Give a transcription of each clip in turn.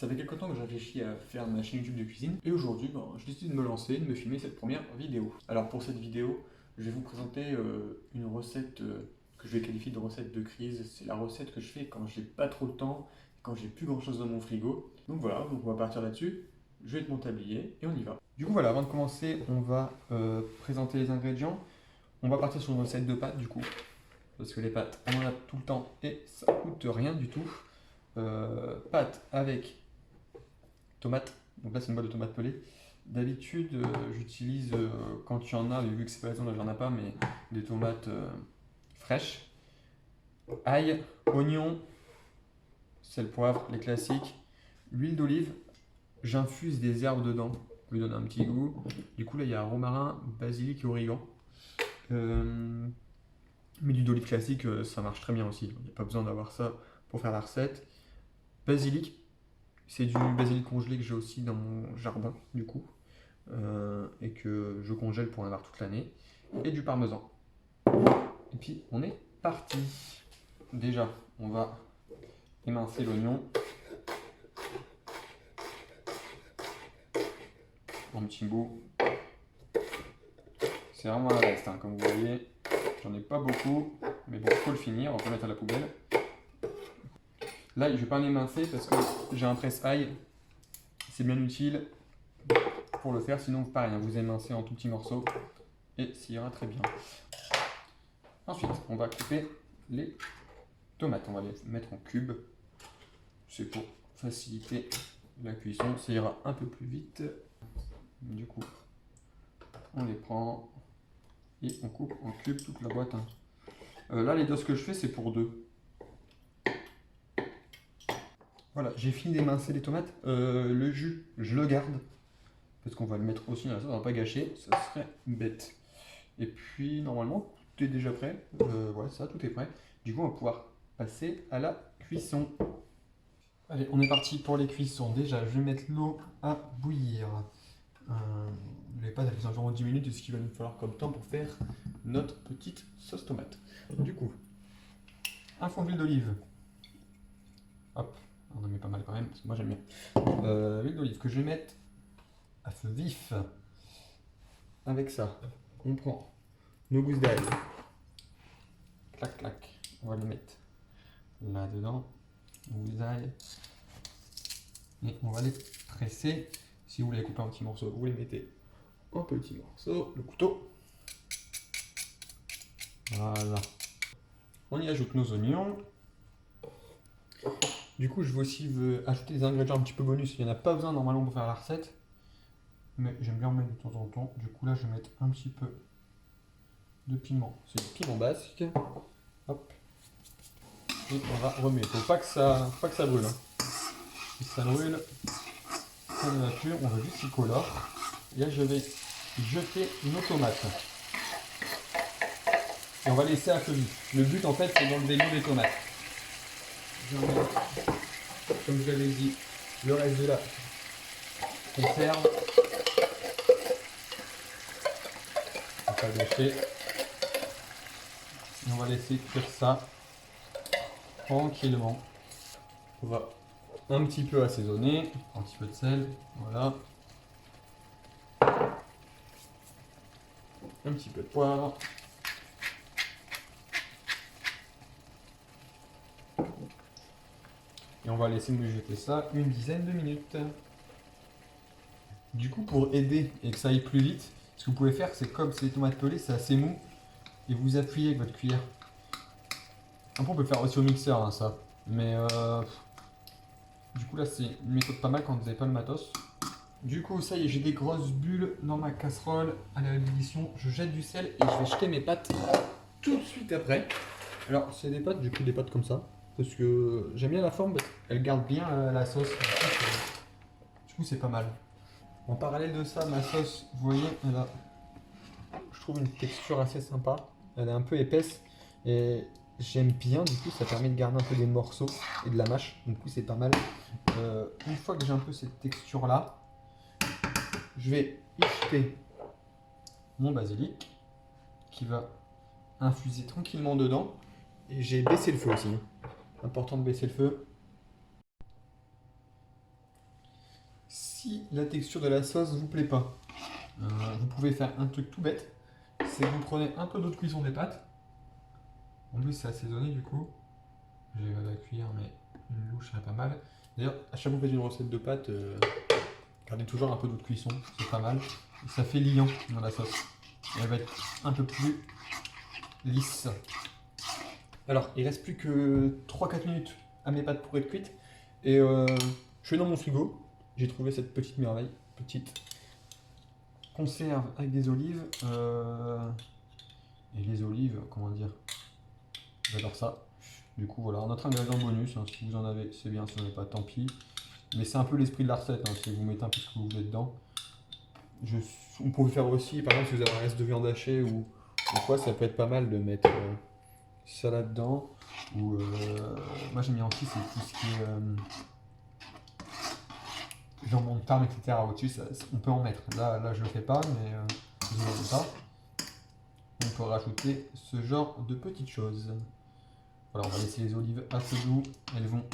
Ça fait quelques temps que je réfléchis à faire ma chaîne YouTube de cuisine et aujourd'hui je décide de me lancer, de me filmer cette première vidéo. Alors pour cette vidéo, je vais vous présenter une recette que je vais qualifier de recette de crise. C'est la recette que je fais quand j'ai pas trop le temps, quand j'ai plus grand chose dans mon frigo. Donc voilà, donc on va partir là-dessus. Je vais être mon tablier et on y va. Du coup voilà, avant de commencer, on va présenter les ingrédients. On va partir sur une recette de pâtes du coup. Parce que les pâtes, on en a tout le temps et ça coûte rien du tout. Pâtes avec tomates. Donc là, c'est une boîte de tomates pelées. D'habitude, j'utilise, quand il y en a, mais vu que c'est pas la saison, là, j'en ai pas, mais des tomates fraîches. Ail, oignon, sel, poivre, les classiques. L'huile d'olive, j'infuse des herbes dedans pour lui donner un petit goût. Du coup, là, il y a romarin, basilic et origan. Mais l'huile d'olive classique, ça marche très bien aussi. Il n'y a pas besoin d'avoir ça pour faire la recette. Basilic, c'est du basilic congelé que j'ai aussi dans mon jardin, du coup, et que je congèle pour en avoir toute l'année. Et du parmesan. Et puis, on est parti. Déjà, on va émincer l'oignon. En petits bouts. C'est vraiment à reste, hein, comme vous voyez. J'en ai pas beaucoup, mais bon, il faut le finir, on peut le mettre à la poubelle. Là, je vais pas l'émincer parce que j'ai un presse-ail. C'est bien utile pour le faire, sinon pareil, vous émincez en tout petits morceaux et ça ira très bien. Ensuite, on va couper les tomates. On va les mettre en cubes. C'est pour faciliter la cuisson, ça ira un peu plus vite. Du coup, on les prend et on coupe en cubes toute la boîte. Là, les doses que je fais, c'est pour deux. Voilà, j'ai fini d'émincer les tomates. Le jus, je le garde. Parce qu'on va le mettre aussi dans la sauce, on va pas gâcher, ça serait bête. Et puis, normalement, tout est déjà prêt. Ouais, ça, tout est prêt. Du coup, on va pouvoir passer à la cuisson. Allez, on est parti pour les cuissons. Déjà, je vais mettre l'eau à bouillir. Les pâtes, elles font environ 10 minutes, et ce qu'il va nous falloir comme temps pour faire notre petite sauce tomate. Du coup, un fond d'huile d'olive. Hop, on en met pas mal quand même, parce que moi j'aime bien. L'huile d'olive que je vais mettre à feu vif. Avec ça, on prend nos gousses d'ail. Clac, clac. On va les mettre là-dedans. Nos gousses d'ail. Et on va les presser. Si vous voulez les couper en petits morceaux, vous les mettez en petits morceaux. Le couteau. Voilà. On y ajoute nos oignons. Du coup, je vais aussi ajouter des ingrédients un petit peu bonus. Il n'y en a pas besoin normalement pour faire la recette. Mais j'aime bien en mettre de temps en temps. Du coup, là, je vais mettre un petit peu de piment. C'est du piment basque. Hop. Et on va remettre. Faut pas que ça brûle. Hein. Si ça brûle, ça ne va plus. On va juste y colore. Et là, je vais jeter nos tomates. Et on va laisser à feu vif. Le but, en fait, c'est d'enlever l'eau des tomates. Je vais mettre, comme je l'avais dit, le reste de la conserve. On va pas gâcher. Et on va laisser cuire ça tranquillement. On va un petit peu assaisonner, un petit peu de sel, voilà. Un petit peu de poivre. Et on va laisser mijoter ça une dizaine de minutes. Du coup, pour aider et que ça aille plus vite, ce que vous pouvez faire, c'est comme c'est des tomates pelées, c'est assez mou, et vous appuyez avec votre cuillère. Après, on peut le faire aussi au mixeur, hein, ça. Mais du coup, là, c'est une méthode pas mal quand vous n'avez pas le matos. Du coup, ça y est, j'ai des grosses bulles dans ma casserole à l'ébullition. Je jette du sel et je vais jeter mes pâtes tout de suite après. Alors, c'est des pâtes, j'ai pris des pâtes comme ça. Parce que j'aime bien la forme, elle garde bien la sauce. Du coup, c'est pas mal. En parallèle de ça, ma sauce, vous voyez, elle a, je trouve, une texture assez sympa. Elle est un peu épaisse et j'aime bien, du coup, ça permet de garder un peu des morceaux et de la mâche. Du coup, c'est pas mal. Une fois que j'ai un peu cette texture-là, je vais y jeter mon basilic qui va infuser tranquillement dedans. Et j'ai baissé le feu aussi. Important de baisser le feu. si la texture de la sauce vous plaît pas, vous pouvez faire un truc tout bête, c'est que vous prenez un peu d'eau de cuisson des pâtes. En plus c'est assaisonné du coup. J'ai la cuillère mais une louche serait pas mal. D'ailleurs à chaque fois que vous faites une recette de pâtes, gardez toujours un peu d'eau de cuisson, c'est pas mal. Et ça fait liant dans la sauce. Et elle va être un peu plus lisse. Alors il reste plus que 3-4 minutes à mes pâtes pour être cuites. Et je suis dans mon frigo, j'ai trouvé cette petite merveille, petite conserve avec des olives. Et les olives, comment dire, j'adore ça. Du coup voilà, notre ingrédient bonus, hein, si vous en avez c'est bien, si vous n'en avez pas tant pis. Mais c'est un peu l'esprit de la recette, hein, si vous mettez un peu ce que vous voulez dedans. On peut le faire aussi, par exemple si vous avez un reste de viande hachée ou quoi, ça peut être pas mal de mettre ça là-dedans. Ou moi j'aime bien aussi, c'est tout ce qui est jambon de Parme, etc. Au-dessus, on peut en mettre. Là je le fais pas, mais je ne le fais pas. On peut rajouter ce genre de petites choses. Voilà, on va laisser les olives à feu doux. Elles vont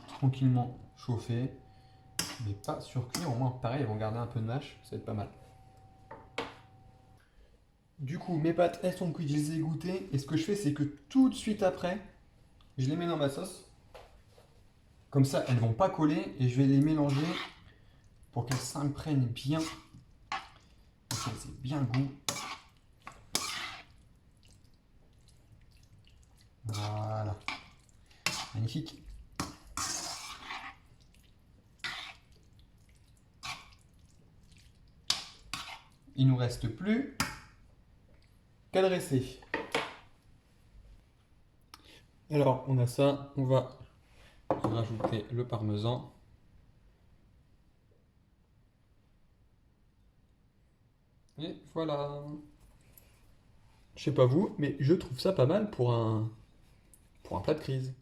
tranquillement chauffer, mais pas surcuire. Au moins, pareil, elles vont garder un peu de mâche. Ça va être pas mal. Du coup, mes pâtes, elles sont cuites, je les ai goûtées. Et ce que je fais, c'est que tout de suite après, je les mets dans ma sauce. Comme ça, elles ne vont pas coller et je vais les mélanger pour qu'elles s'imprègnent bien. Et qu'elles aient bien goût. Voilà. Magnifique. Il nous reste plus qu'à dresser. Alors, on a ça. On va rajouter le parmesan. Et voilà. Je sais pas vous, mais je trouve ça pas mal pour un plat de crise.